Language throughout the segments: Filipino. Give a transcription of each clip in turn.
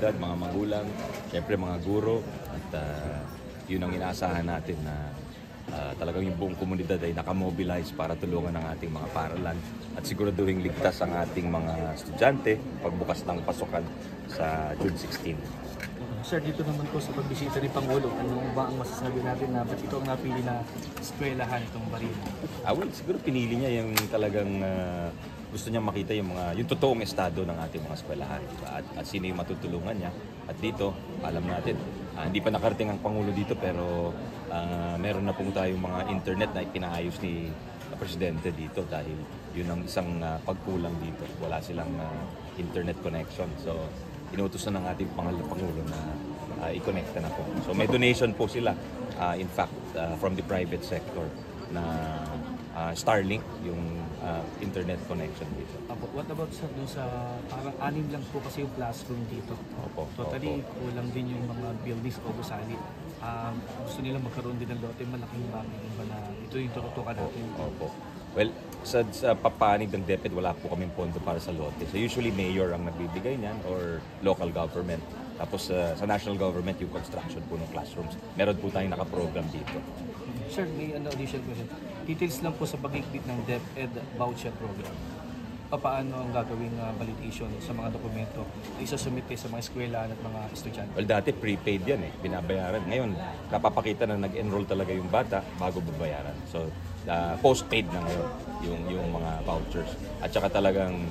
komunidad, mga magulang, syempre mga guro, at yun ang inaasahan natin na talagang yung buong komunidad ay nakamobilize para tulungan ang ating mga paaralan at siguraduhin ligtas ang ating mga estudyante pagbukas ng pasukan sa June 16. Sir, dito naman po sa pagbisita ni Pangulo, ano ba ang masasabi natin na ba't ito ang napili na eskwelahan itong Barino? Well, siguro pinili niya yung talagang gusto niya makita yung totoong estado ng ating mga eskwelahan, diba? At sino yung matutulungan niya. At dito, alam natin, hindi pa nakarating ang Pangulo dito pero meron na pong tayong mga internet na ipinaayos ni Presidente dito dahil yun ang isang pagkulang dito. Wala silang internet connection. So, inutos na ng ating Pangulo na i-connect na po. So may donation po sila, in fact, from the private sector na Starlink, yung internet connection dito. What about dun sa parang 6 lang po kasi yung classroom dito? Opo. Totally, kulang din yung mga buildings o gusali. Gusto nila magkaroon din ng lote, malaking bagay ba na ito yung tututukan natin? Opo. Well, sa papanig ng DepEd, wala po kaming pondo para sa lote. So usually mayor ang nagbibigay niyan or local government. Tapos sa national government, yung construction po ng classrooms. Meron po tayong nakaprogram dito. Sir, may additional question. Details lang po sa pag-ikbit ng DepEd voucher program. Paano ang gagawing validation sa mga dokumento na isasumite sa mga eskwelahan at mga estudyante? Well, dati prepaid yan binabayaran. Ngayon, napapakita na nag-enroll talaga yung bata bago babayaran. So, postpaid na ngayon yung mga vouchers. At saka talagang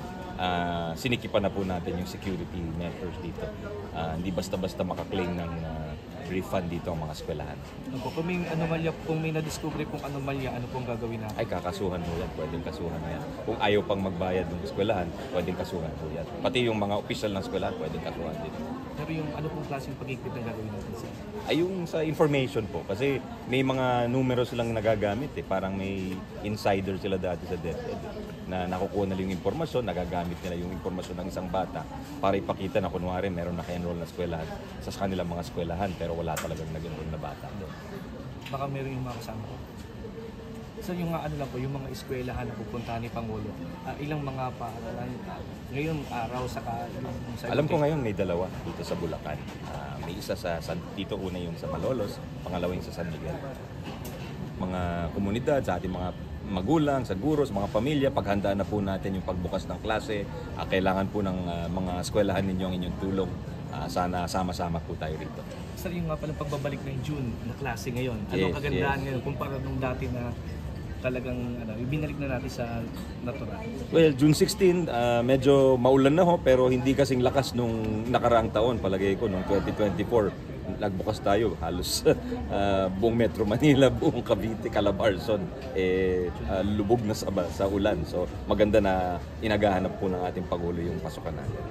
sinikipan na po natin yung security measures dito. Hindi basta-basta makaklaim ng refund dito ang mga eskwelahan. Kung may anomalya, kung may na-discover kung anomalya, ano pong gagawin natin? Ay, kakasuhan mo yan. Pwedeng kasuhan mo yan. Kung ayaw pang magbayad ng eskwelahan, pwedeng kasuhan mo yan. Pati yung mga opisyal ng eskwelahan, pwedeng kasuhan din. Pero yung ano pong klaseng pag-ikbit na gagawin natin, sir? Ay, yung sa information po. Kasi may mga numero silang nagagamit Parang may insider sila dati sa DepEd na nakukuha nila yung informasyon, nagagamit nila yung informasyon ng isang bata para ipakita na kunwari meron naka-enroll na eskwelahan sa kanilang mga eskwelahan pero wala talagang nag-enroll na bata. Baka meron yung mga kasama ko. So yung yung mga eskwelahan na pupuntahan ni Pangulo, ilang mga paaralan ngayong araw sa Alam ko ngayon may 2 dito sa Bulacan. May isa dito una yung sa Malolos, pangalawa yung sa San Miguel. Mga komunidad, sa ating mga magulang, sa guro, sa mga pamilya, paghandaan na po natin yung pagbukas ng klase. Kailangan po ng mga eskwelahan ninyo ang inyong tulong. Sana sama-sama po tayo rito. Sir, yung palang pagbabalik ng June na klase ngayon, anong kagandahan ngayon kumpara nung dati na talagang ibinalik na natin sa natural? Well, June 16, medyo maulan na pero hindi kasing lakas nung nakaraang taon, palagay ko, nung 2024. Nagbukas tayo, halos buong Metro Manila, buong Cavite, Calabarzon, lubog na sa ulan. So maganda na inagahanap po ng ating Pangulo yung pasukan natin.